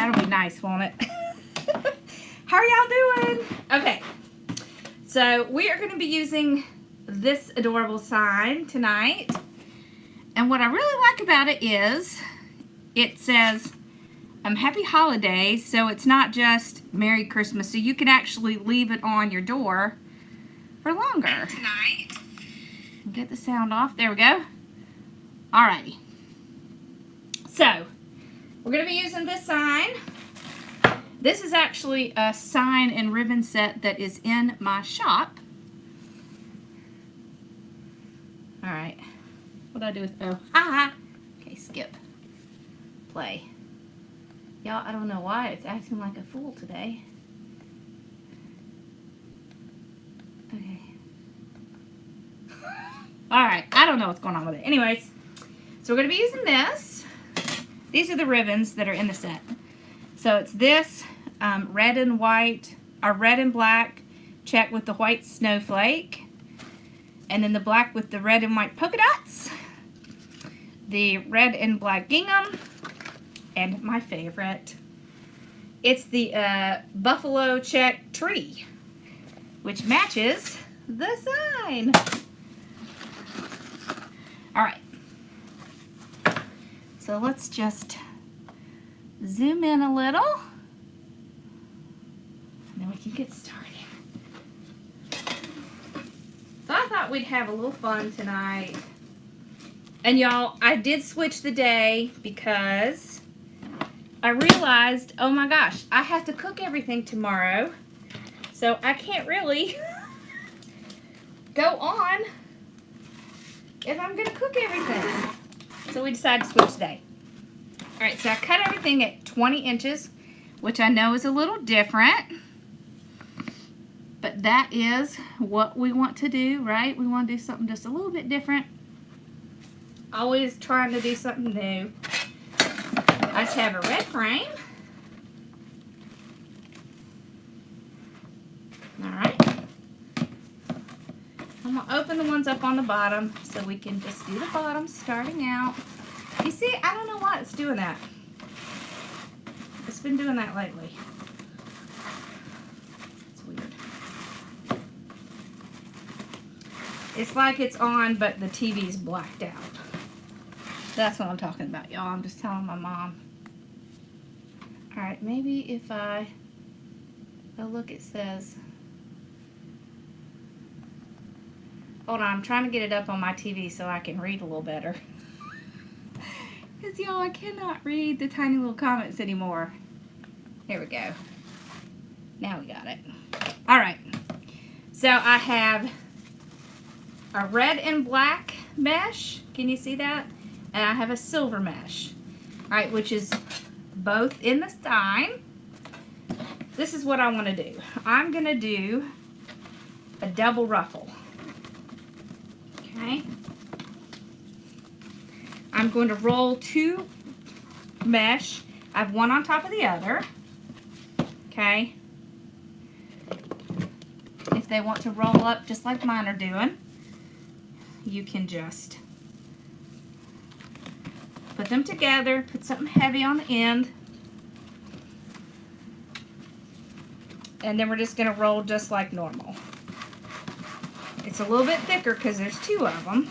That'll be nice, won't it? How are y'all doing? Okay, so we are going to be using this adorable sign tonight. And what I really like about it is it says Happy Holidays, so it's not just Merry Christmas. So you can actually leave it on your door for longer. Tonight. Get the sound off. There we go. Alrighty. So, we're going to be using this sign. This is actually a sign and ribbon set that is in my shop. Alright. What do I do with... Oh, ha! Okay, skip. Play. Y'all, I don't know why it's acting like a fool today. Okay. Alright, I don't know what's going on with it. Anyways, so we're going to be using this. These are the ribbons that are in the set. So it's this red and white, or red and black check with the white snowflake. And then the black with the red and white polka dots. The red and black gingham. And my favorite, it's the buffalo check tree, which matches the sign. Alright, so let's just zoom in a little, and then we can get started. So I thought we'd have a little fun tonight. And y'all, I did switch the day because I realized, oh my gosh, I have to cook everything tomorrow. So I can't really go on if I'm going to cook everything. So we decided to switch today. Alright, so I cut everything at 20 inches, which I know is a little different. But that is what we want to do, right? We want to do something just a little bit different. Always trying to do something new. I just have a red frame. Alright. I'm going to open the ones up on the bottom so we can just do the bottom starting out. You see, I don't know why it's doing that. It's been doing that lately. It's weird. It's like it's on, but the TV's blacked out. That's what I'm talking about, y'all. I'm just telling my mom. Alright, maybe if I... Oh, look, it says... Hold on, I'm trying to get it up on my TV so I can read a little better. Because, y'all, I cannot read the tiny little comments anymore. Here we go. Now we got it. Alright. So, I have a red and black mesh. Can you see that? And I have a silver mesh. Alright, which is both in the sign. This is what I want to do. I'm going to do a double ruffle. Okay. I'm going to roll two mesh. I have one on top of the other. Okay. If they want to roll up just like mine are doing, you can just put them together, put something heavy on the end, and then we're just going to roll just like normal. It's a little bit thicker because there's two of them.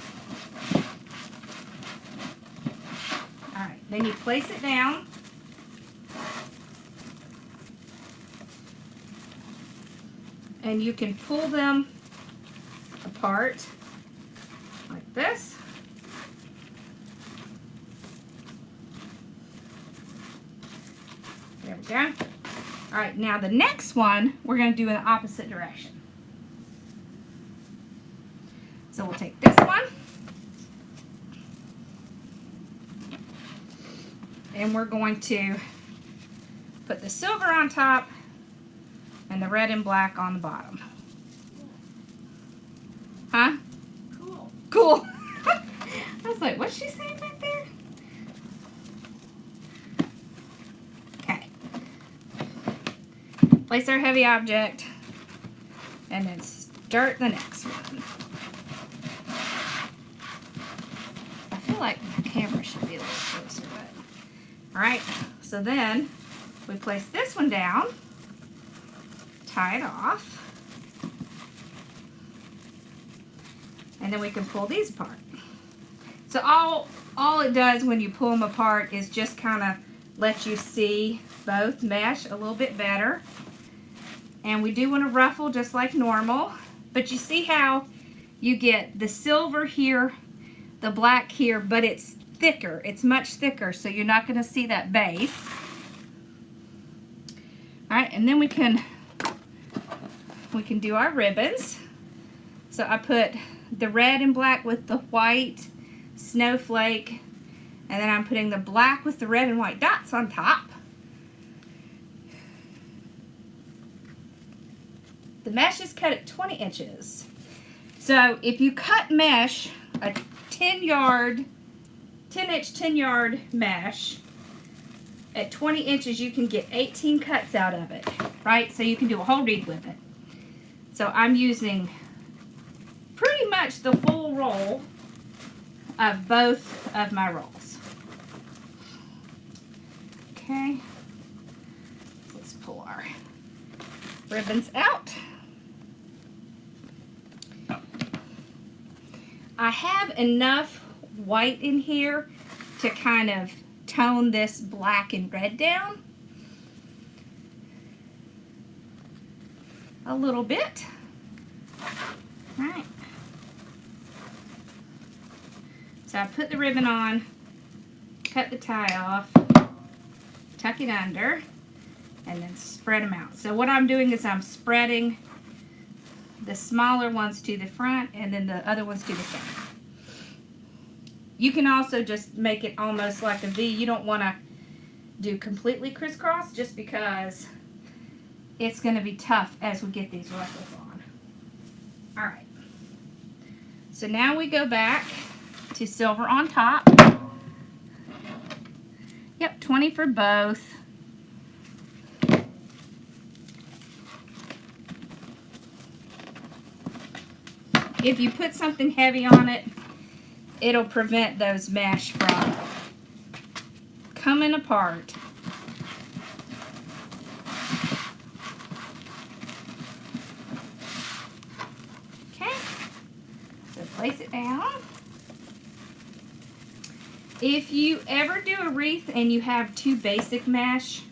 Alright, then you place it down. And you can pull them apart like this. There we go. Alright, now the next one we're going to do in the opposite direction. So we'll take this one and we're going to put the silver on top and the red and black on the bottom. Huh? Cool. Cool. I was like, what's she saying back there? Okay. Place our heavy object and then start the next one. Like my camera should be a little closer, but alright, so then we place this one down, tie it off, and then we can pull these apart. So all it does when you pull them apart is just kind of let you see both mesh a little bit better. And we do want to ruffle just like normal, but you see how you get the silver here, the black here, but it's thicker. It's much thicker, so you're not going to see that base. All right, and then we can do our ribbons. So I put the red and black with the white snowflake, and then I'm putting the black with the red and white dots on top. The mesh is cut at 20 inches. So if you cut mesh, a 10-inch 10-yard mesh, at 20 inches you can get 18 cuts out of it, right? So you can do a whole wreath with it. So I'm using pretty much the full roll of both of my rolls. Okay, let's pull our ribbons out. I have enough white in here to kind of tone this black and red down a little bit. All right. So I put the ribbon on, cut the tie off, tuck it under, and then spread them out. So what I'm doing is I'm spreading the smaller ones to the front and then the other ones to the center. You can also just make it almost like a V. You don't want to do completely crisscross just because it's going to be tough as we get these ruffles on. All right. So now we go back to silver on top. Yep, 20 for both. If you put something heavy on it, it'll prevent those mesh from coming apart. Okay, so place it down. If you ever do a wreath and you have too basic mesh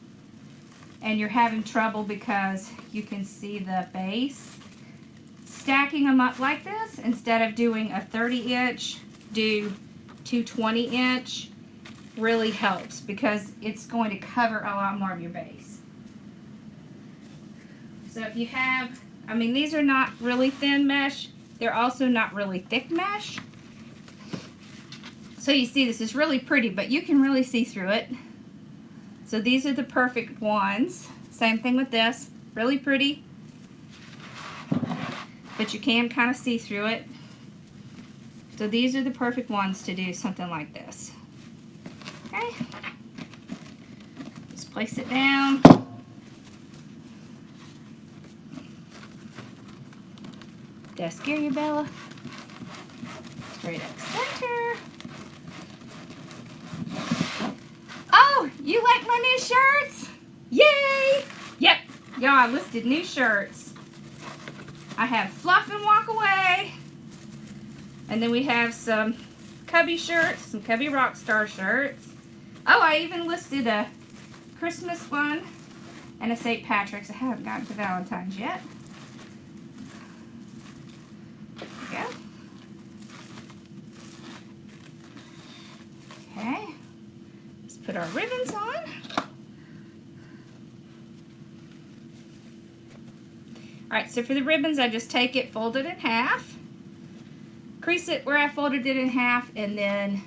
and you're having trouble because you can see the base, stacking them up like this, instead of doing a 30-inch, do 2 20-inch, really helps because it's going to cover a lot more of your base. So if you have, I mean, these are not really thin mesh, they're also not really thick mesh. So you see this is really pretty, but you can really see through it. So these are the perfect ones. Same thing with this, really pretty, but you can kind of see through it. So these are the perfect ones to do something like this. Okay, just place it down. Did I scare you, Bella? Straight up center. Oh, you like my new shirts? Yay! Yep, y'all, I listed new shirts. I have Fluff and Walk Away. And then we have some Cubby shirts, some Cubby Rockstar shirts. Oh, I even listed a Christmas one and a St. Patrick's. I haven't gotten to Valentine's yet. There we go. Okay. Let's put our ribbons on. Alright, so for the ribbons, I just take it, fold it in half, crease it where I folded it in half, and then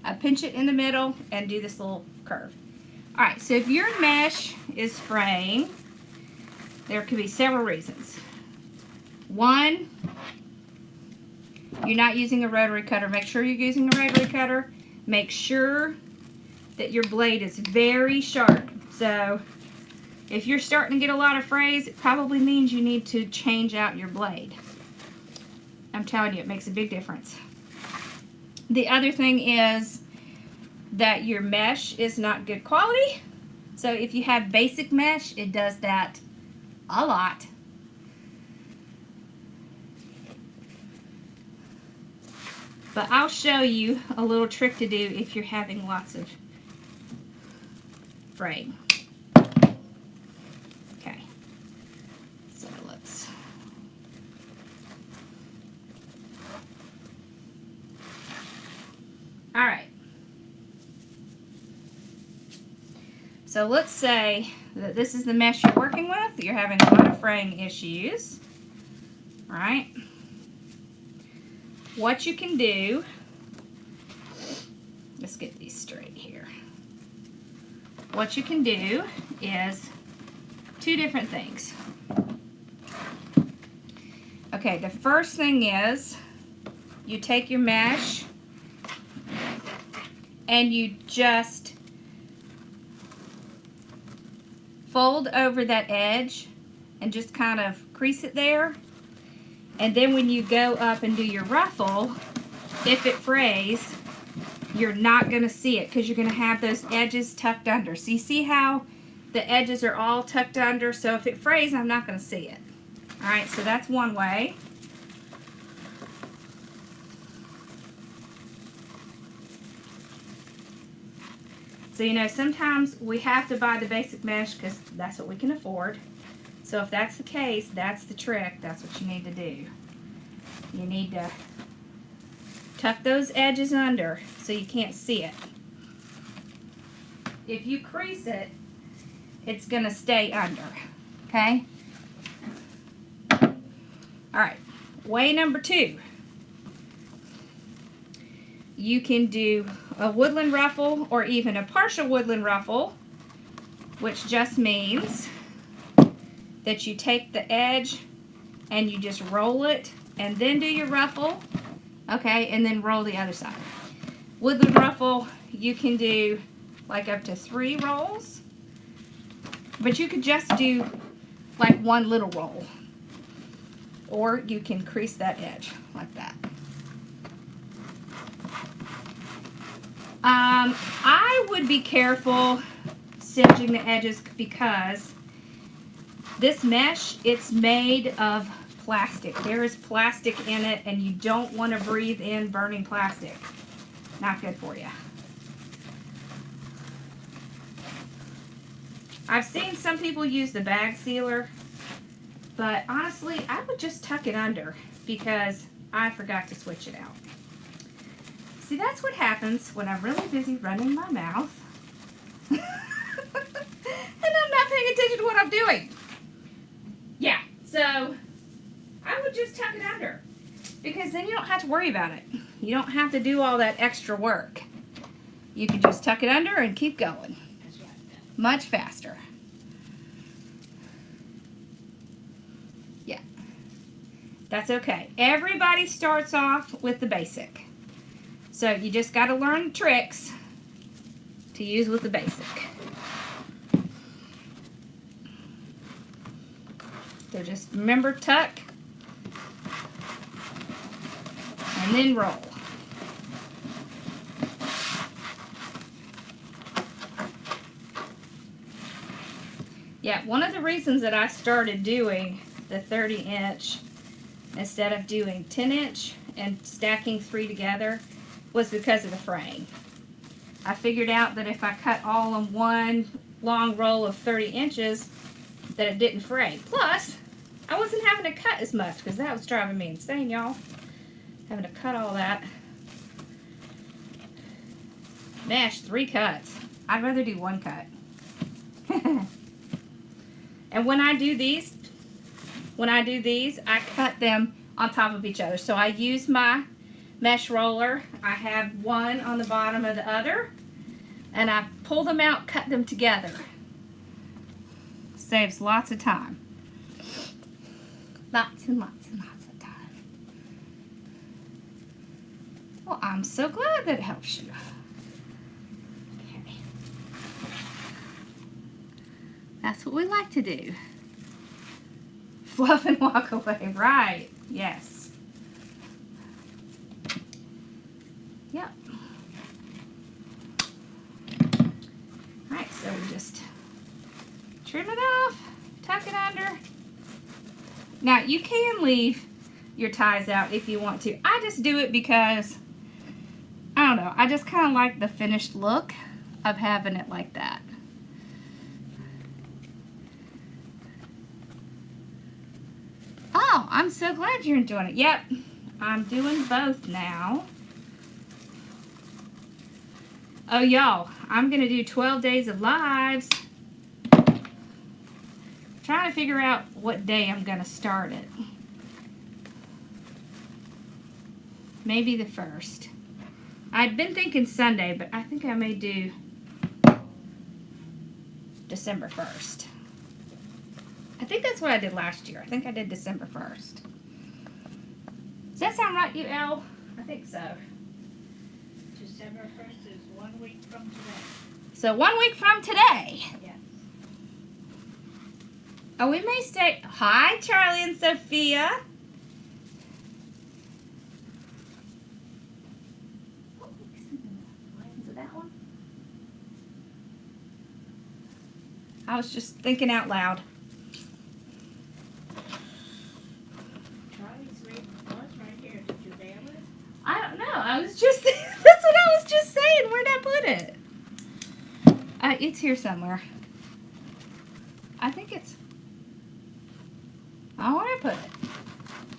I pinch it in the middle and do this little curve. Alright, so if your mesh is fraying, there could be several reasons. One, you're not using a rotary cutter. Make sure you're using a rotary cutter. Make sure that your blade is very sharp. So if you're starting to get a lot of frays, it probably means you need to change out your blade. I'm telling you, it makes a big difference. The other thing is that your mesh is not good quality. So if you have basic mesh, it does that a lot. But I'll show you a little trick to do if you're having lots of fraying. Okay, so let's... All right. So let's say that this is the mesh you're working with. You're having a lot of fraying issues. All right. What you can do, let's get these straight here. What you can do is two different things. Okay, the first thing is you take your mesh and you just fold over that edge and just kind of crease it there. And then when you go up and do your ruffle, if it frays, you're not going to see it because you're going to have those edges tucked under. So you see how the edges are all tucked under? So if it frays, I'm not going to see it. All right, so that's one way. So, you know, sometimes we have to buy the basic mesh because that's what we can afford. So if that's the case, that's the trick. That's what you need to do. You need to tuck those edges under so you can't see it. If you crease it, it's going to stay under. Okay? All right. Way number 2. You can do a woodland ruffle or even a partial woodland ruffle, which just means that you take the edge and you just roll it and then do your ruffle, okay, and then roll the other side. Woodland ruffle, you can do like up to 3 rolls, but you could just do like one little roll, or you can crease that edge like that. I would be careful singeing the edges because this mesh, it's made of plastic. There is plastic in it, and you don't want to breathe in burning plastic. Not good for you. I've seen some people use the bag sealer, but honestly, I would just tuck it under because I forgot to switch it out. See, that's what happens when I'm really busy running my mouth and I'm not paying attention to what I'm doing. Yeah, so I would just tuck it under because then you don't have to worry about it. You don't have to do all that extra work. You can just tuck it under and keep going. Much faster. Yeah, that's okay. Everybody starts off with the basic. So you just got to learn tricks to use with the basic. So just remember, tuck and then roll. Yeah, one of the reasons that I started doing the 30-inch instead of doing 10-inch and stacking 3 together was because of the fraying. I figured out that if I cut all in one long roll of 30 inches, that it didn't fray. Plus, I wasn't having to cut as much because that was driving me insane, y'all. Having to cut all that. Mesh, 3 cuts. I'd rather do 1 cut. And when I do these, I cut them on top of each other. So I use my mesh roller. I have one on the bottom of the other, and I pull them out, cut them together. Saves lots of time. Lots and lots and lots of time. Well, I'm so glad that it helps you. Okay. That's what we like to do. Fluff and walk away. Right. Yes. Yep. So we just trim it off, tuck it under. Now you can leave your ties out if you want to. I just do it because, I don't know, I just kind of like the finished look of having it like that. Oh, I'm so glad you're enjoying it. Yep, I'm doing both now. Oh, y'all, I'm going to do 12 days of lives. Trying to figure out what day I'm going to start it. Maybe the 1st. I'd been thinking Sunday, but I think I may do December 1st. I think that's what I did last year. I think I did December 1st. Does that sound right, you Elle? I think so. December 1st is 1 week from today. So 1 week from today. Yes. Oh, we may stay. Hi, Charlie and Sophia. Is it that one? I was just thinking out loud. Charlie's Wreath was right here. Did you mail it? I don't know. I was just, that's what I was just saying. Where'd I put it? It's here somewhere. I think it's, I want to put it.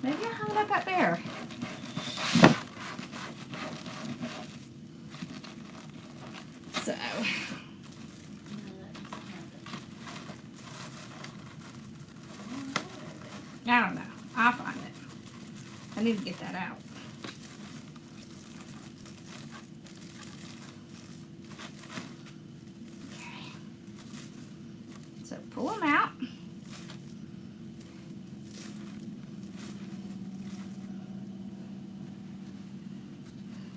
Maybe I hung it up there. So, I don't know. I'll find it. I need to get that out. Okay. So pull them out.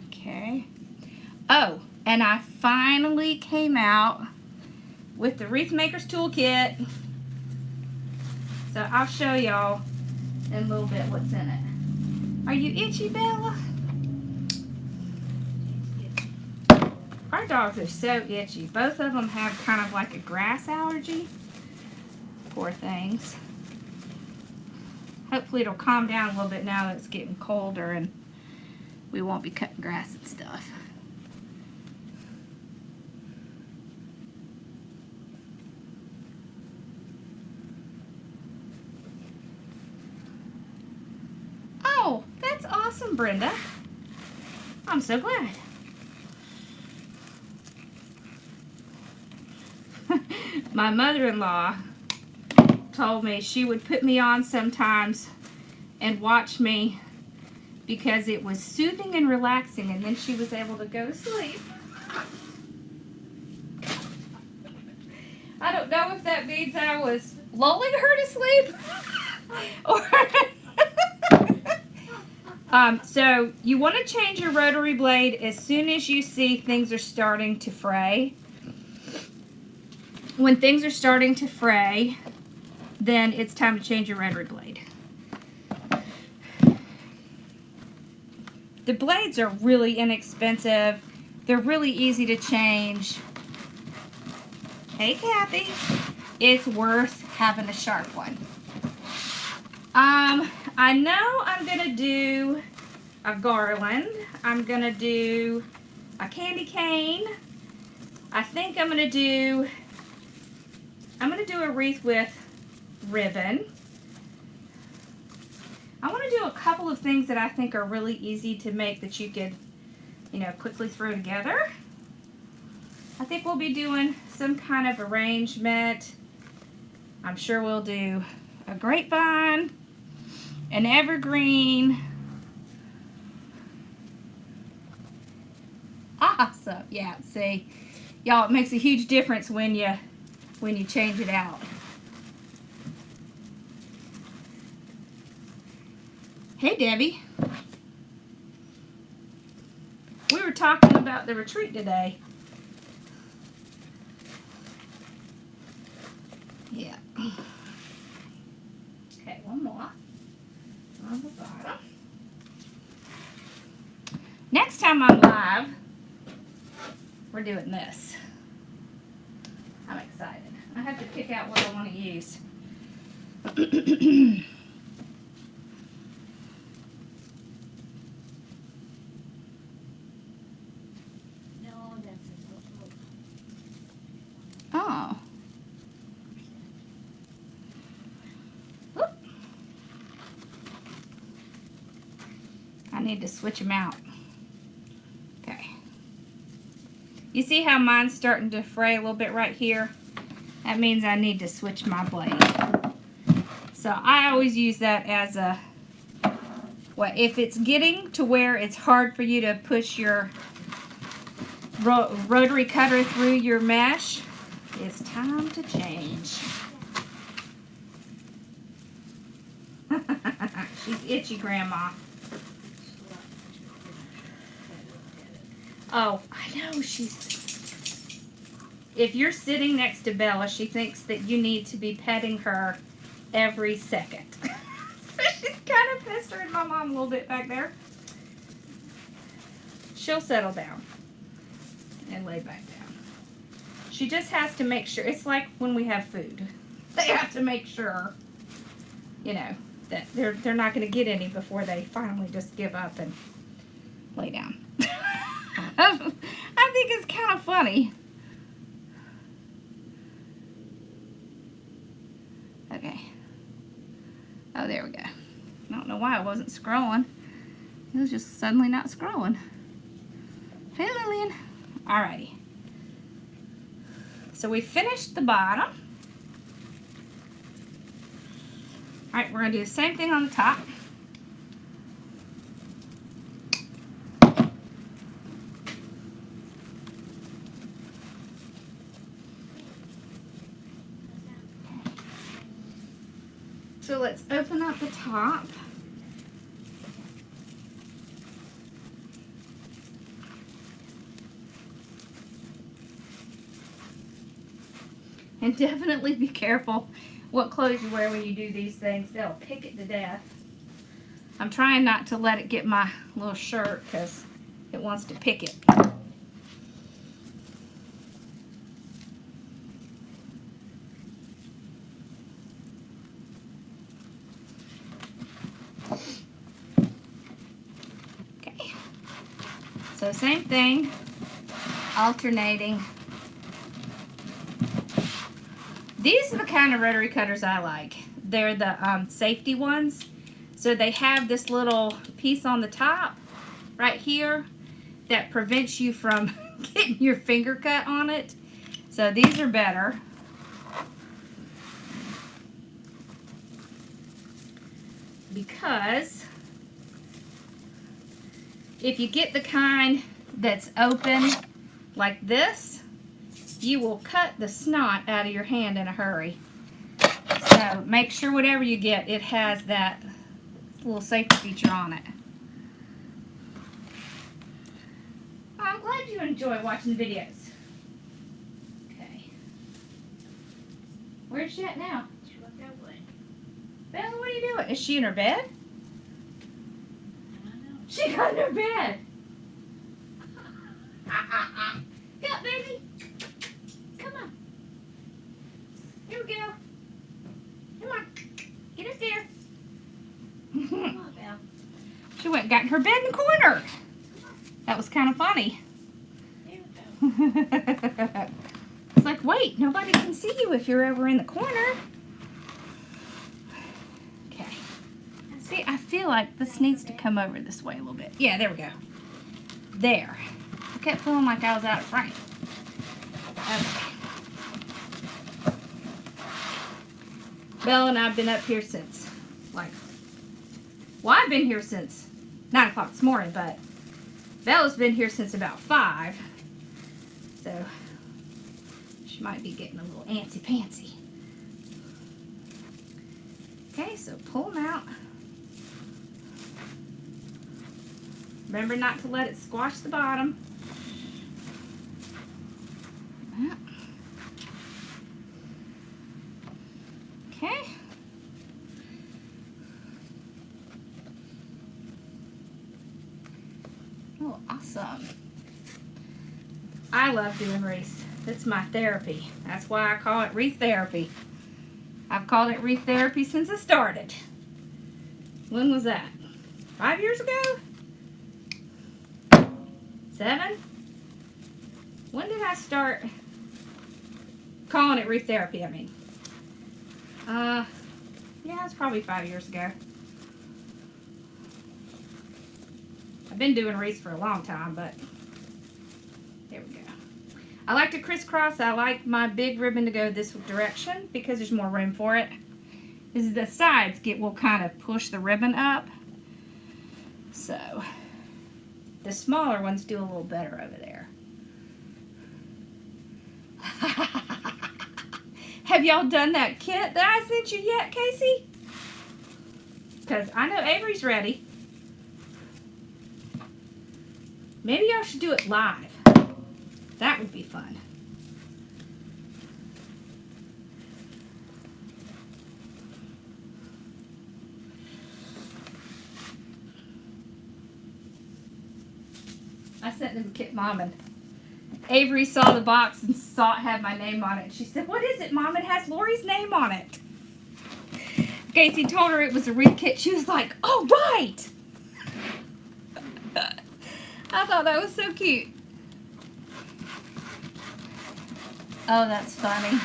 Okay. Oh, and I finally came out with the Wreath Maker's Toolkit. So I'll show y'all in a little bit what's in it. Are you itchy, Bella? Our dogs are so itchy. Both of them have kind of like a grass allergy. Poor things. Hopefully it'll calm down a little bit now that it's getting colder and we won't be cutting grass and stuff. Oh, that's awesome, Brenda. I'm so glad. My mother-in-law told me she would put me on sometimes and watch me because it was soothing and relaxing, and then she was able to go to sleep. I don't know if that means I was lulling her to sleep or so you want to change your rotary blade as soon as you see things are starting to fray. When things are starting to fray, then it's time to change your rotary blade. The blades are really inexpensive. They're really easy to change. Hey, Kathy. It's worth having a sharp one. I know I'm going to do a garland. I'm going to do a candy cane. I think I'm going to do a wreath with ribbon. I want to do a couple of things that I think are really easy to make that you could, you know, quickly throw together. I think we'll be doing some kind of arrangement. I'm sure we'll do a grapevine, an evergreen. Awesome. Yeah, see, y'all, it makes a huge difference when you change it out. Hey, Debbie. We were talking about the retreat today. Yeah. Okay, one more on the bottom. Next time I'm live, we're doing this. I'm excited. I have to pick out what I want to use. No, that's a little. Oh. Whoop. I need to switch them out. Okay. You see how mine's starting to fray a little bit right here? That means I need to switch my blade. So I always use that as a, well, if it's getting to where it's hard for you to push your rotary cutter through your mesh, it's time to change. She's itchy, Grandma. Oh, I know she's... If you're sitting next to Bella, she thinks that you need to be petting her every second. So she's kind of pestering my mom a little bit back there. She'll settle down and lay back down. She just has to make sure. It's like when we have food. They have to make sure, you know, that they're not going to get any before they finally just give up and lay down. I think it's kind of funny. Okay. Oh, there we go. I don't know why it wasn't scrolling. It was just suddenly not scrolling. Hey, Lillian. Alrighty. So we finished the bottom. Alright, we're going to do the same thing on the top. So let's open up the top. And definitely be careful what clothes you wear when you do these things. They'll pick it to death. I'm trying not to let it get my little shirt because it wants to pick it. Okay. So same thing, alternating. These are the kind of rotary cutters I like. They're the safety ones. So they have this little piece on the top right here that prevents you from getting your finger cut on it. So these are better. Because if you get the kind that's open like this, you will cut the snot out of your hand in a hurry. So make sure whatever you get, it has that little safety feature on it. I'm glad you enjoy watching the videos. Okay. Where's she at now? She went that way. Bella, what are you doing? Is she in her bed? I don't know. She got in her bed. Get up, baby. Come on. Here we go. Come on. Get up there. Come on, Belle. She went and got in her bed in the corner. That was kind of funny. There we go. It's like, wait, nobody can see you if you're ever in the corner. Okay. See, I feel like this needs to come over this way a little bit. Yeah, there we go. There. I kept feeling like I was out of frame. Okay. Bella and I have been up here since, like, well, I've been here since 9 o'clock this morning, but Bella's been here since about 5. So, she might be getting a little antsy-pantsy. Okay, so pull them out. Remember not to let it squash the bottom. Okay. Oh, awesome. I love doing wreaths. It's my therapy. That's why I call it wreath therapy. I've called it wreath therapy since I started. When was that? 5 years ago? 7? When did I start calling it wreath therapy, I mean? Yeah, it's probably 5 years ago. I've been doing wreaths for a long time, but there we go. I like to crisscross. I like my big ribbon to go this direction because there's more room for it. Is the sides will kind of push the ribbon up. So the smaller ones do a little better over there. Have y'all done that kit that I sent you yet, Casey? Because I know Avery's ready. Maybe y'all should do it live. That would be fun. I sent them Kit Mom, and Avery saw the box and saw it had my name on it. She said, "What is it, Mom? It has Lori's name on it." Casey told her it was a wreath kit. She was like, "Oh, right." I thought that was so cute. Oh, that's funny.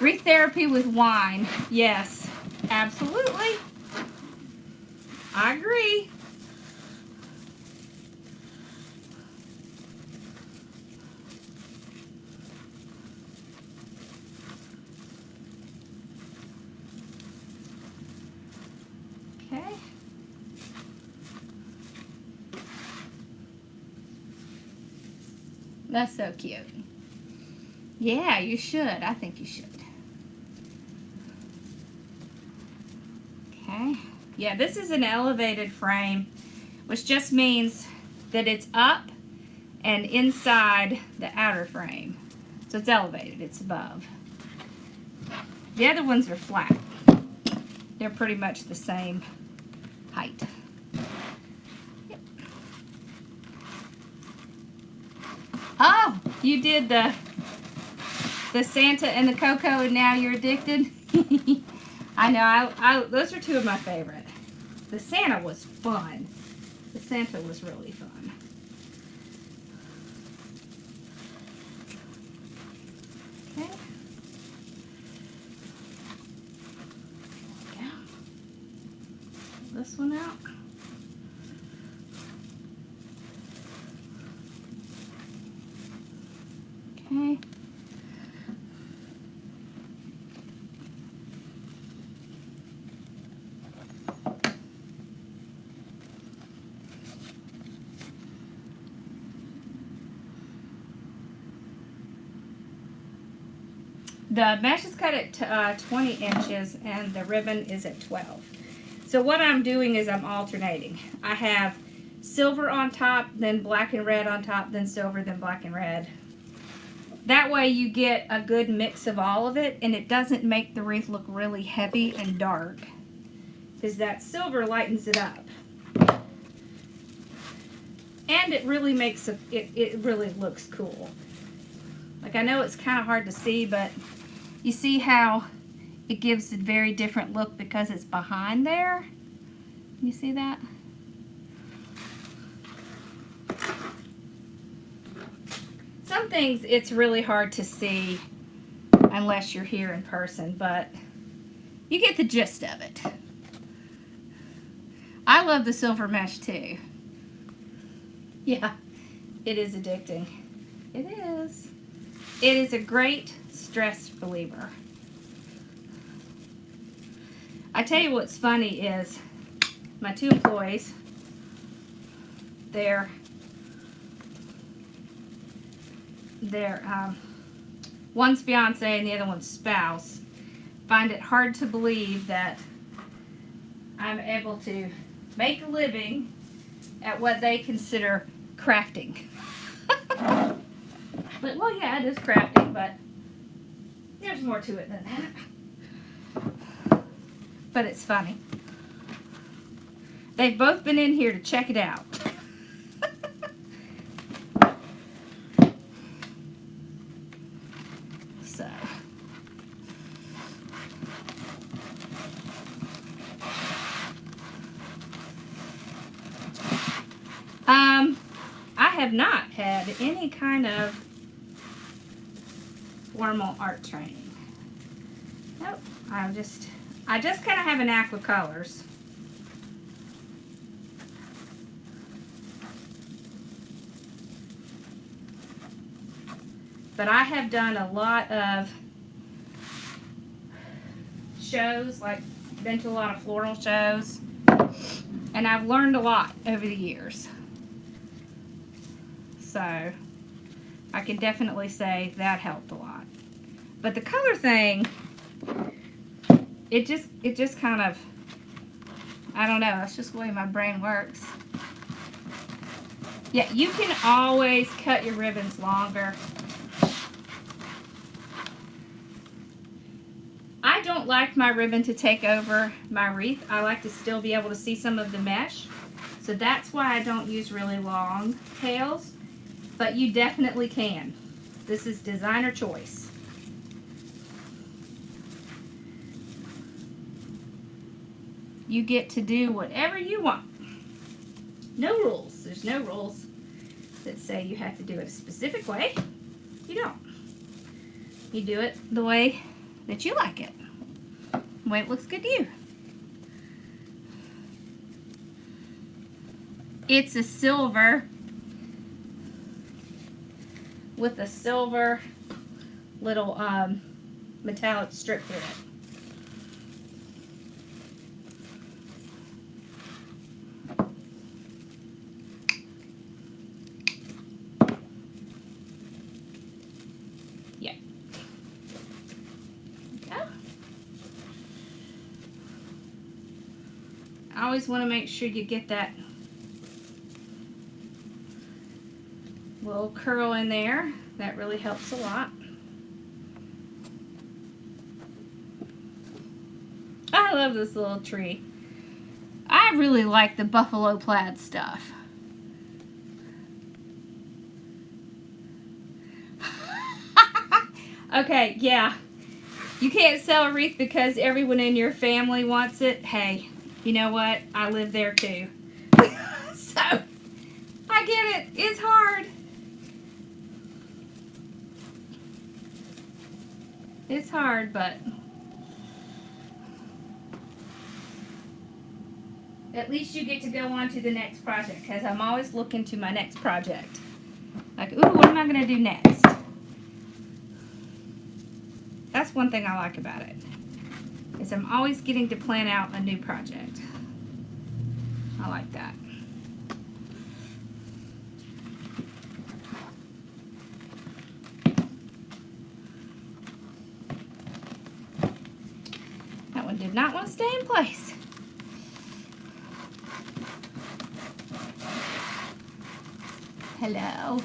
Wreath therapy with wine. Yes, absolutely. I agree. Okay. That's so cute. Yeah, you should. I think you should. Okay. Yeah, this is an elevated frame, which just means that it's up and inside the outer frame. So it's elevated. It's above. The other ones are flat. They're pretty much the same height. Yep. Oh, you did the Santa and the Coco, and now you're addicted. I know. Those are two of my favorite. The Santa was fun. The Santa was really fun. Okay. Yeah. This one out. Okay. The mesh is cut at 20 inches and the ribbon is at 12. So what I'm doing is I'm alternating. I have silver on top, then black and red on top, then silver, then black and red. That way you get a good mix of all of it, and it doesn't make the wreath look really heavy and dark, because that silver lightens it up. And it really makes it really looks cool. Like, I know it's kind of hard to see, but you see how it gives a very different look because it's behind there? You see that? Some things it's really hard to see unless you're here in person, but you get the gist of it. I love the silver mesh too. Yeah, it is addicting. It is. It is a great stress reliever. I tell you what's funny is my two employees, one's fiance and the other one's spouse, find it hard to believe that I'm able to make a living at what they consider crafting. But, well, yeah, it is crafting, but there's more to it than that. But it's funny. They've both been in here to check it out. have not had any kind of formal art training. Nope, I just kind of have a knack with colors. But I have done a lot of shows, like been to a lot of floral shows, and I've learned a lot over the years. So I can definitely say that helped a lot. But the color thing, it just kind of, I don't know, that's just the way my brain works. Yeah, you can always cut your ribbons longer. I don't like my ribbon to take over my wreath. I like to still be able to see some of the mesh. So that's why I don't use really long tails. But you definitely can. This is designer choice. You get to do whatever you want. No rules. There's no rules that say you have to do it a specific way. You don't. You do it the way that you like it. The way it looks good to you. It's a silver with a silver little metallic strip through it. Yeah. Okay. I always want to make sure you get that little curl in there. That really helps a lot. I love this little tree. I really like the buffalo plaid stuff. Okay, yeah. You can't sell a wreath because everyone in your family wants it. Hey, you know what? I live there too. So, I get it. It's hard. It's hard, but at least you get to go on to the next project, because I'm always looking to my next project. Like, ooh, what am I going to do next? That's one thing I like about it, is I'm always getting to plan out a new project. I like that. That one did not want to stay in place. Hello.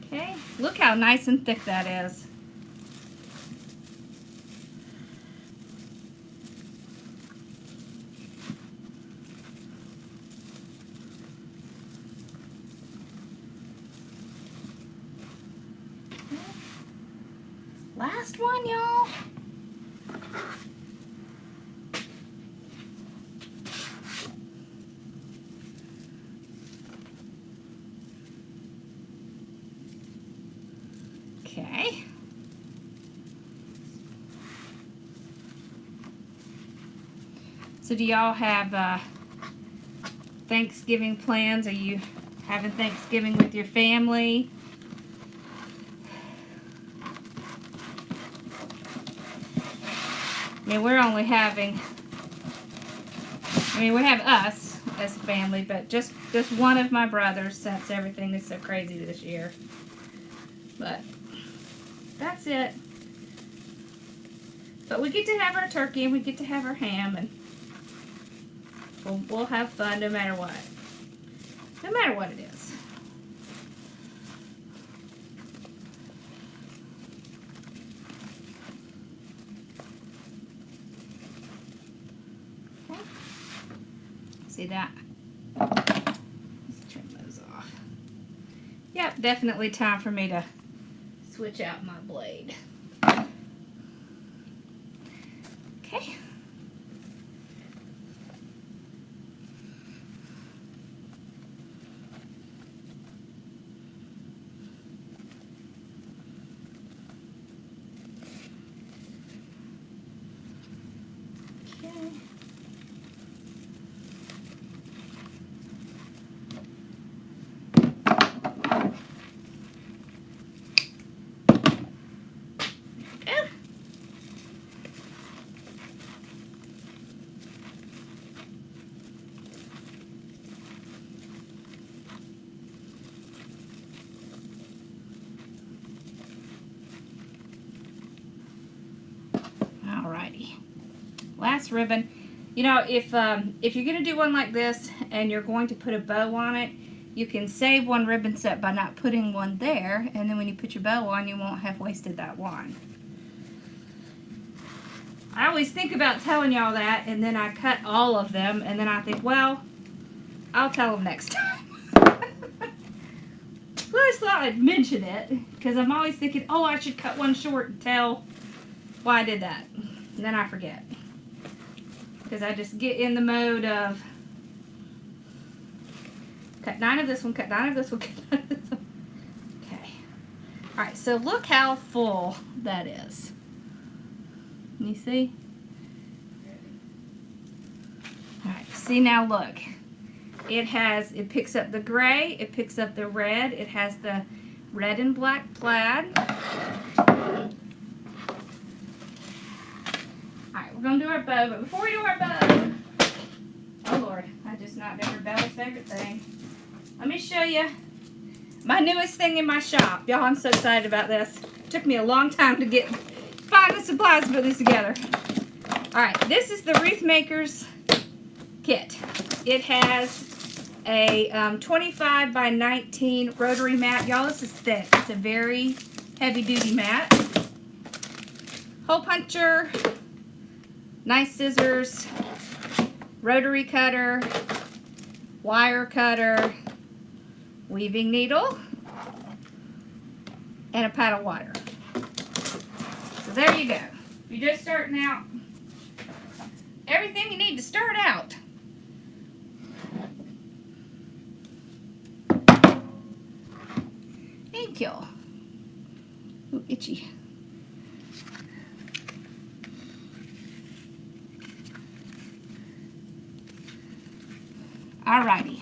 Okay, look how nice and thick that is. Last one, y'all. Okay. So do y'all have Thanksgiving plans? Are you having Thanksgiving with your family? I mean, we're only having, we have us as a family, but just one of my brothers, since everything is so crazy this year. But that's it. But we get to have our turkey and we get to have our ham, and we'll have fun no matter what. No matter what it is. Okay. See that? Let's trim those off. Yep, definitely time for me to switch out my blade. Okay. last ribbon. You know, if you're going to do one like this and you're going to put a bow on it, you can save one ribbon set by not putting one there, and then when you put your bow on, you won't have wasted that one. I always think about telling y'all that, and then I cut all of them, and then I think, well, I'll tell them next time. Well, I just thought I'd mention it, because I'm always thinking, oh, I should cut one short and tell why I did that. And then I forget. Because I just get in the mode of cut 9 of this one, cut 9 of this one, cut 9 of this one. Okay. Alright, so look how full that is. Can you see? Alright, see now look. It picks up the gray, it picks up the red, it has the red and black plaid. Alright, we're going to do our bow, but before we do our bow, oh Lord, I just knocked over Bella's favorite thing. Let me show you my newest thing in my shop. Y'all, I'm so excited about this. It took me a long time to find the supplies to put this together. Alright, this is the Wreath Maker's kit. It has a 25 by 19 rotary mat. Y'all, this is thick. It's a very heavy duty mat. Hole puncher, nice scissors, rotary cutter, wire cutter, weaving needle, and a paddle water. So there you go. If you're just starting out, everything you need to start out. Thank you. Ooh, itchy. Alrighty.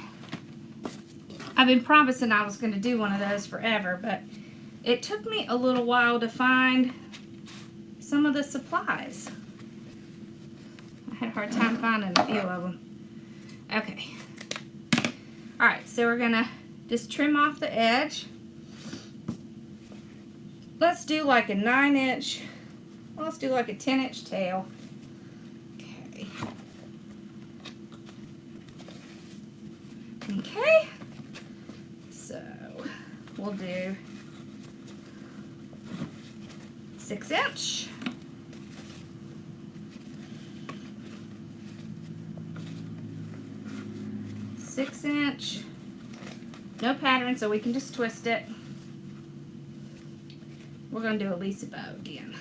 I've been promising I was going to do one of those forever, but it took me a little while to find some of the supplies. I had a hard time finding a few of them. Okay. Alright, so we're going to just trim off the edge. Let's do like a 9-inch, well, let's do like a 10-inch tail. Okay. Okay. So, we'll do 6-inch. 6-inch. No pattern, so we can just twist it. We're going to do a Lisa bow again.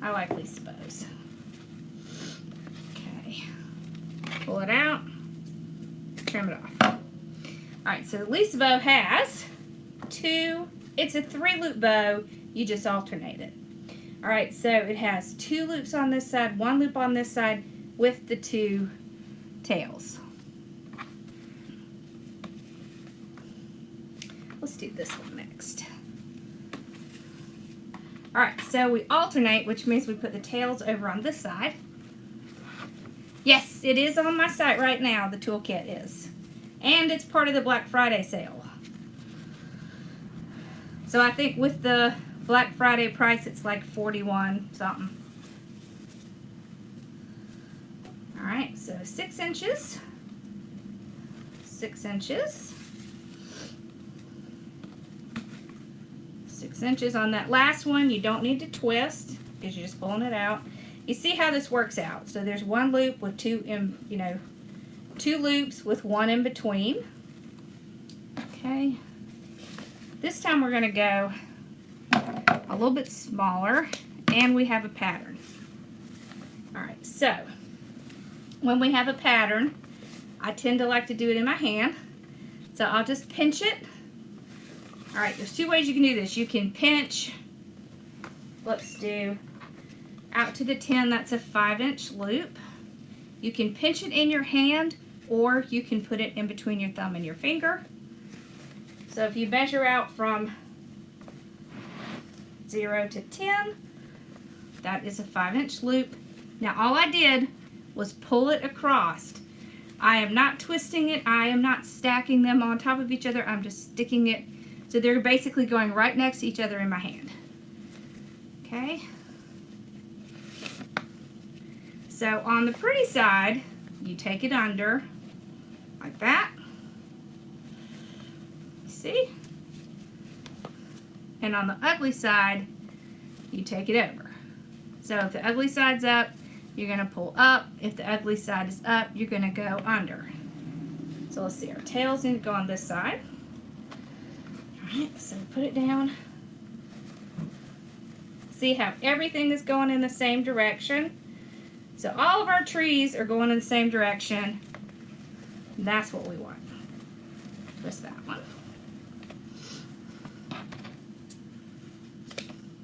I like Lisa bows. Okay. Pull it out. Trim it off. Alright, so the Lisa bow has it's a 3-loop bow. You just alternate it. Alright, so it has 2 loops on this side, 1 loop on this side with the 2 tails. Let's do this one next. Alright, so we alternate, which means we put the tails over on this side. Yes, it is on my site right now, the toolkit is. And it's part of the Black Friday sale. So I think with the Black Friday price, it's like $41 something. Alright, so 6 inches. 6 inches. 6 inches on that last one. You don't need to twist because you're just pulling it out. You see how this works out. So there's 1 loop with 2 loops with 1 in between. Okay. This time we're going to go a little bit smaller, and we have a pattern. Alright, so when we have a pattern, I tend to like to do it in my hand. So I'll just pinch it. Alright, there's 2 ways you can do this. You can pinch, let's do out to the 10, that's a 5-inch loop. You can pinch it in your hand, or you can put it in between your thumb and your finger. So if you measure out from 0 to 10, that is a 5-inch loop. Now all I did was pull it across. I am not twisting it. I am not stacking them on top of each other. I'm just sticking it. So they're basically going right next to each other in my hand. Okay. So on the pretty side, you take it under like that. See? And on the ugly side, you take it over. So if the ugly side's up, you're going to pull up. If the ugly side is up, you're going to go under. So let's see, our tails need to go on this side. Alright, so put it down. See how everything is going in the same direction? So all of our trees are going in the same direction. That's what we want. Twist that one.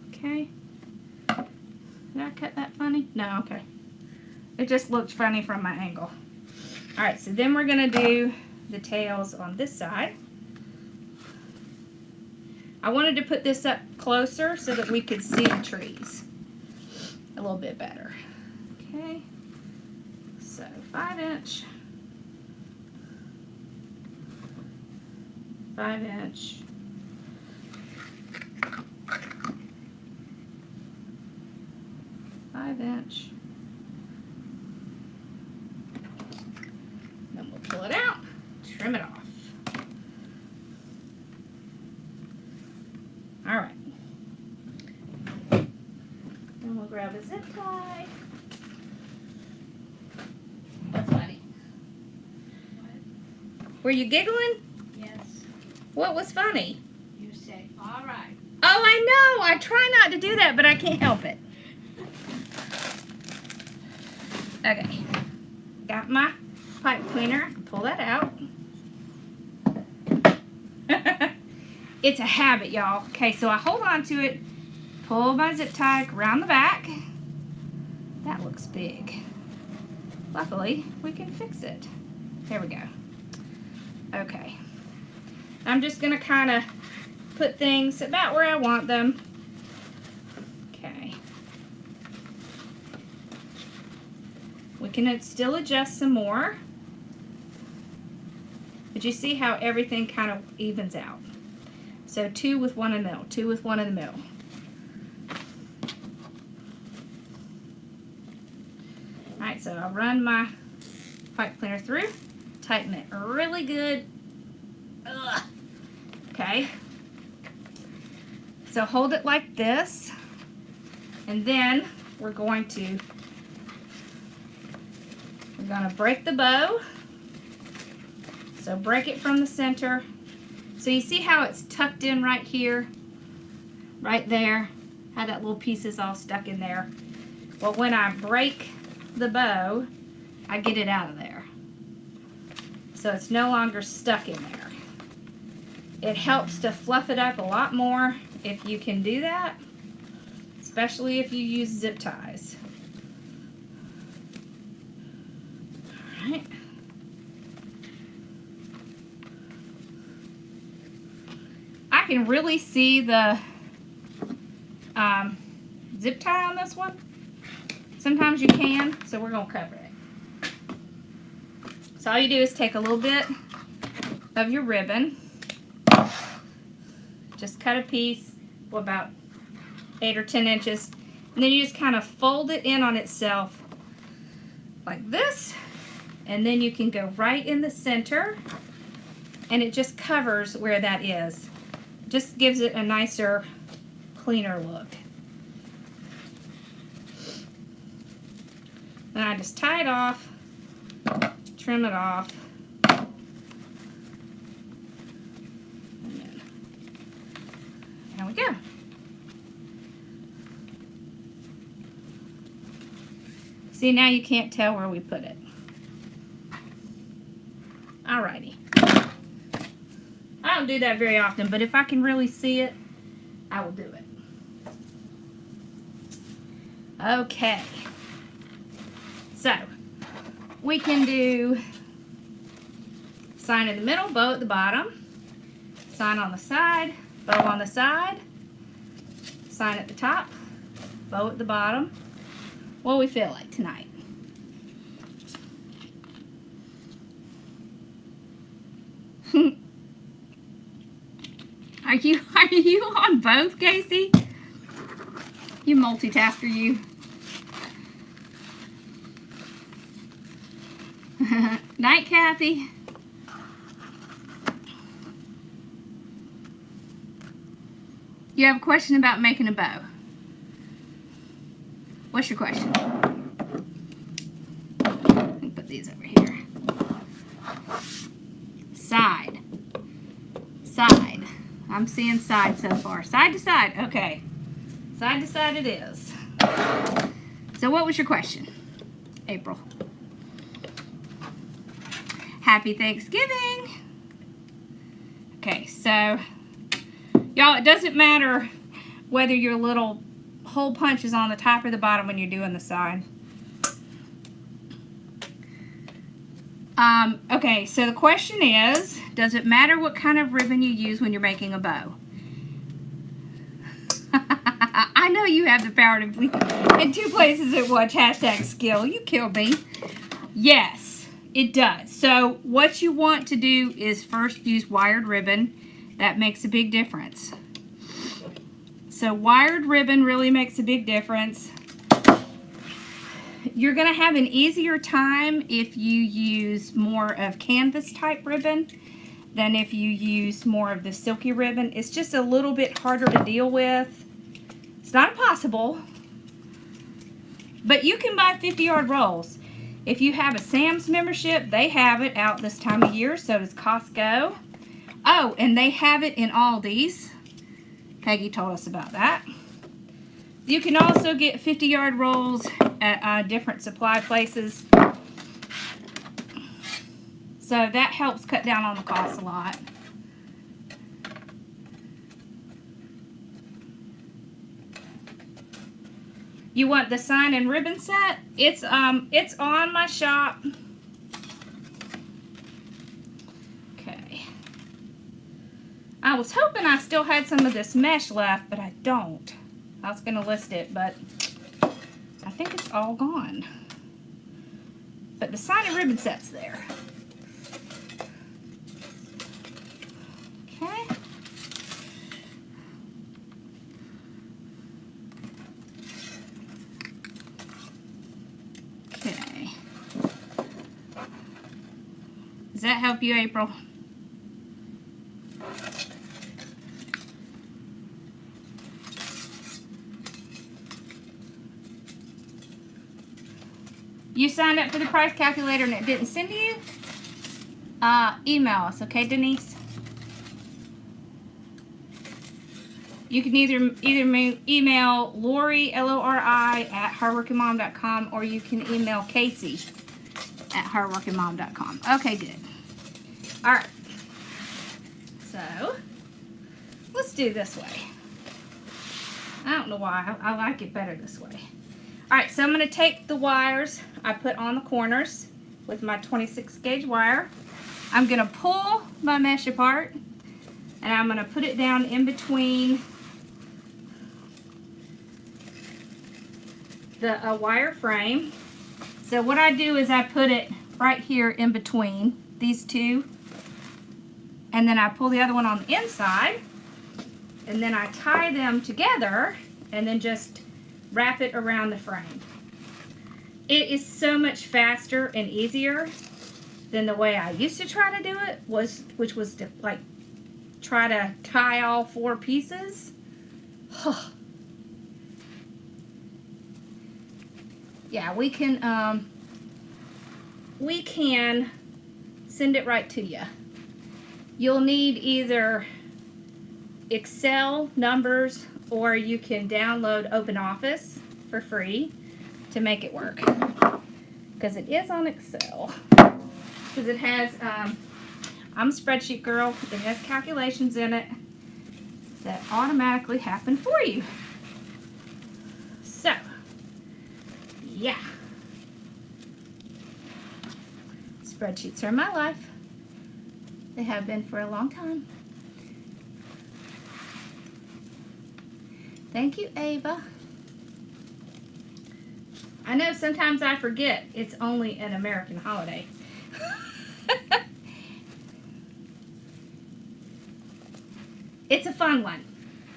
Okay. Did I cut that funny? No, okay. It just looked funny from my angle. Alright, so then we're going to do the tails on this side. I wanted to put this up closer so that we could see the trees a little bit better. Okay, so 5-inch, 5-inch, 5-inch. Then we'll pull it out, trim it off. All right. Then we'll grab a zip tie. What's funny? Were you giggling? Yes. What was funny? You say, all right. Oh, I know. I try not to do that, but I can't help it. Okay. Got my pipe cleaner. Pull that out. It's a habit, y'all. Okay, so I hold on to it, pull my zip tie around the back. That looks big. Luckily, we can fix it. There we go. Okay. I'm just going to kind of put things about where I want them. Okay. We can still adjust some more. But you see how everything kind of evens out. So 2 with 1 in the middle, 2 with 1 in the middle. Alright, so I'll run my pipe cleaner through, tighten it really good. Ugh. Okay. So hold it like this, and then we're going to break the bow. So break it from the center. So you see how it's tucked in right here, right there, how that little piece is all stuck in there. Well, when I break the bow, I get it out of there. So it's no longer stuck in there. It helps to fluff it up a lot more if you can do that, especially if you use zip ties. All right. I can really see the zip tie on this one. Sometimes you can, so we're going to cover it. So all you do is take a little bit of your ribbon, just cut a piece, well, about 8 or 10 inches, and then you just kind of fold it in on itself like this, and then you can go right in the center, and it just covers where that is. Just gives it a nicer, cleaner look. Then I just tie it off, trim it off, and then there we go. See, now you can't tell where we put it. Alrighty. I don't do that very often, but if I can really see it, I will do it. Okay. So, we can do sign in the middle, bow at the bottom, sign on the side, bow on the side, sign at the top, bow at the bottom. What we feel like tonight. Are you on both, Casey? You multitasker, you. Night, Kathy. You have a question about making a bow. What's your question? Let me put these over here. Side. Side. I'm seeing side so far. Side to side. Okay. Side to side it is. So what was your question, April? Happy Thanksgiving. Okay, so y'all, it doesn't matter whether your little hole punch is on the top or the bottom when you're doing the side. Okay, so the question is, does it matter what kind of ribbon you use when you're making a bow? I know you have the power to be in 2 places at once. Hashtag skill. You killed me. Yes, it does. So what you want to do is first use wired ribbon. That makes a big difference. So wired ribbon really makes a big difference. You're going to have an easier time if you use more of canvas type ribbon than if you use more of the silky ribbon. It's just a little bit harder to deal with. It's not impossible, but you can buy 50-yard rolls. If you have a Sam's membership, they have it out this time of year. So does Costco. Oh, and they have it in Aldi's. Peggy told us about that. You can also get 50-yard rolls at different supply places. So that helps cut down on the cost a lot. You want the sign and ribbon set? It's on my shop. Okay. I was hoping I still had some of this mesh left, but I don't. I was going to list it, but I think it's all gone. But the sign and ribbon set's there. Okay. Okay. Does that help you, April? You signed up for the price calculator and it didn't send to you? Email us, okay, Denise? You can either email Lori, Lori, at hardworkingmom.com, or you can email Casey at hardworkingmom.com. Okay, good. All right. So, let's do this way. I don't know why. I like it better this way. Alright, so I'm going to take the wires I put on the corners with my 26 gauge wire. I'm going to pull my mesh apart and I'm going to put it down in between the wire frame. So what I do is I put it right here in between these two, and then I pull the other one on the inside, and then I tie them together and then just wrap it around the frame. It is so much faster and easier than the way I used to try to do it, which was to like try to tie all 4 pieces. Yeah, we can send it right to you. You'll need either Excel numbers, or you can download OpenOffice for free to make it work. Because it is on Excel. Because it has, I'm a spreadsheet girl. It has calculations in it that automatically happen for you. So, yeah. Spreadsheets are my life. They have been for a long time. Thank you, Ava. I know sometimes I forget it's only an American holiday. It's a fun one.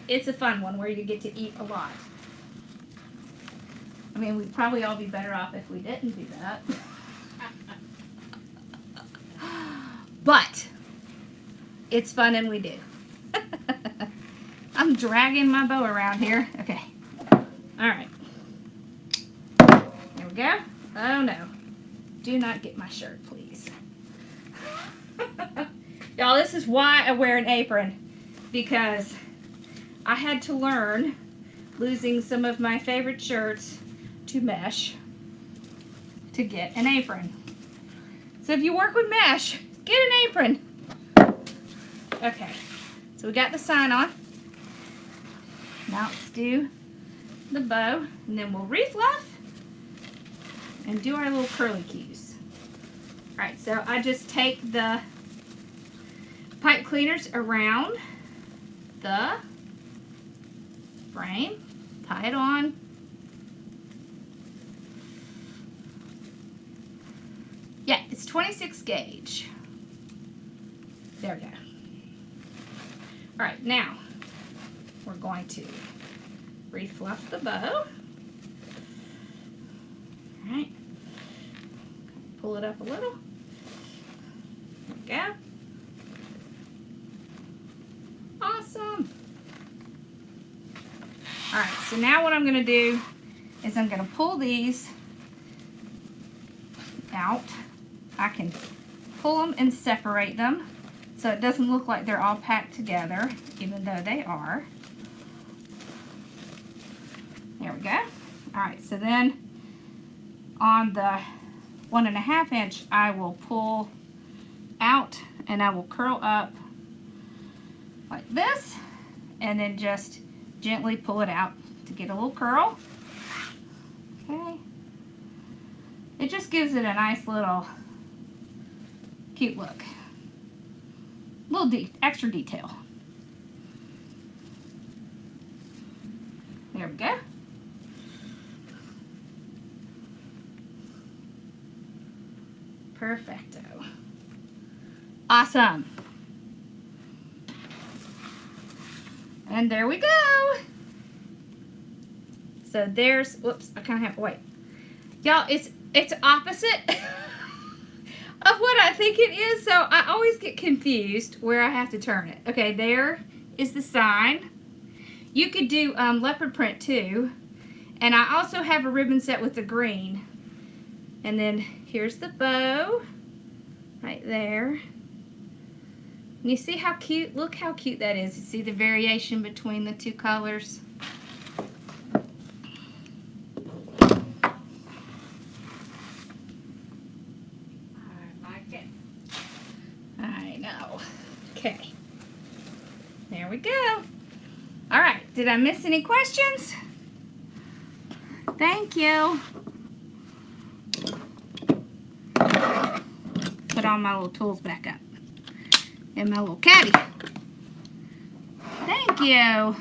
It's a fun one where you get to eat a lot. I mean, we'd probably all be better off if we didn't do that. it's fun and we do. I'm dragging my bow around here. Okay. All right. There we go. Oh no. Do not get my shirt, please. Y'all, this is why I wear an apron. Because I had to learn, losing some of my favorite shirts to mesh, to get an apron. So if you work with mesh, get an apron. Okay. So we got the sign on. Now let's do the bow, and then we'll wreath left and do our little curly cues. Alright, so I just take the pipe cleaners around the frame, tie it on, yeah, it's 26 gauge. There we go. Alright, now we're going to refluff the bow. Alright. Pull it up a little. There we go. Awesome. Alright, so now what I'm going to do is I'm going to pull these out. I can pull them and separate them so it doesn't look like they're all packed together, even though they are. There we go. Alright, so then on the 1.5 inch, I will pull out and I will curl up like this and then just gently pull it out to get a little curl. Okay. It just gives it a nice little cute look. Little extra detail. There we go. Perfecto. Awesome. And there we go. So there's, whoops, I kind of have to wait. Y'all, it's opposite of what I think it is, so I always get confused where I have to turn it. Okay, there is the sign. You could do leopard print too. And I also have a ribbon set with the green. And then here's the bow right there. And you see how cute, look how cute that is. You see the variation between the two colors. Okay, there we go. All right, did I miss any questions? Thank you. Put all my little tools back up. And my little caddy. Thank you.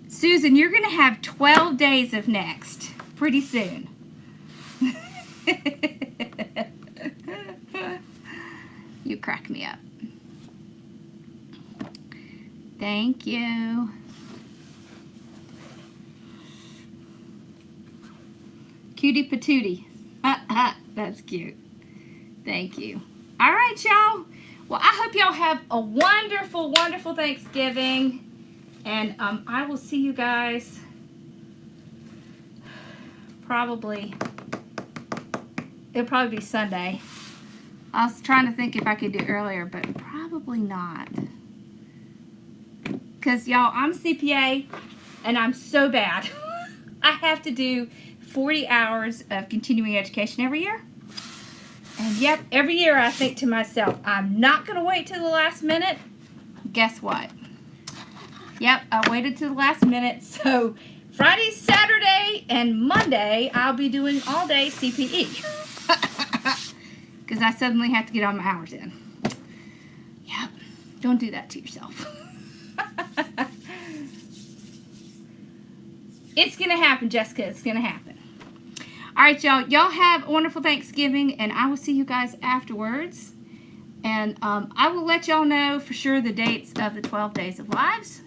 Susan, you're going to have 12 days of next pretty soon. You crack me up. Thank you. Cutie patootie. That's cute. Thank you. All right, y'all. Well, I hope y'all have a wonderful, wonderful Thanksgiving. And I will see you guys probably, it'll probably be Sunday. I was trying to think if I could do earlier, but probably not. Because, y'all, I'm CPA, and I'm so bad. I have to do 40 hours of continuing education every year. And, yep, every year I think to myself, I'm not going to wait till the last minute. Guess what? Yep, I waited till the last minute. So, Friday, Saturday, and Monday, I'll be doing all-day CPE. Because I suddenly have to get all my hours in. Yep. Don't do that to yourself. It's going to happen, Jessica. It's going to happen. All right, y'all. Y'all have a wonderful Thanksgiving, and I will see you guys afterwards. And I will let y'all know for sure the dates of the 12 Days of Lives.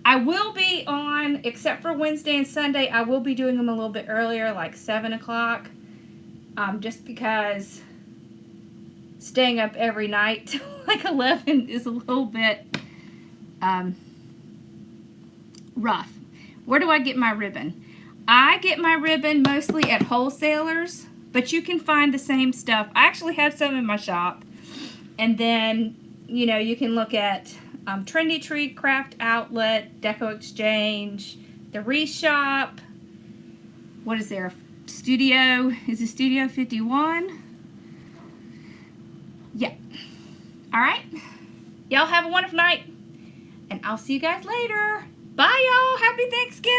I will be on, except for Wednesday and Sunday, I will be doing them a little bit earlier, like 7 o'clock. Just because staying up every night like 11 is a little bit rough. Where do I get my ribbon? I get my ribbon mostly at wholesalers, but you can find the same stuff. I actually have some in my shop. And then, you know, you can look at Trendy Tree, Craft Outlet, Deco Exchange, the Wreath Shop. What is there? Studio, is it Studio 51? Yeah. All right. Y'all have a wonderful night, and I'll see you guys later. Bye, y'all. Happy Thanksgiving.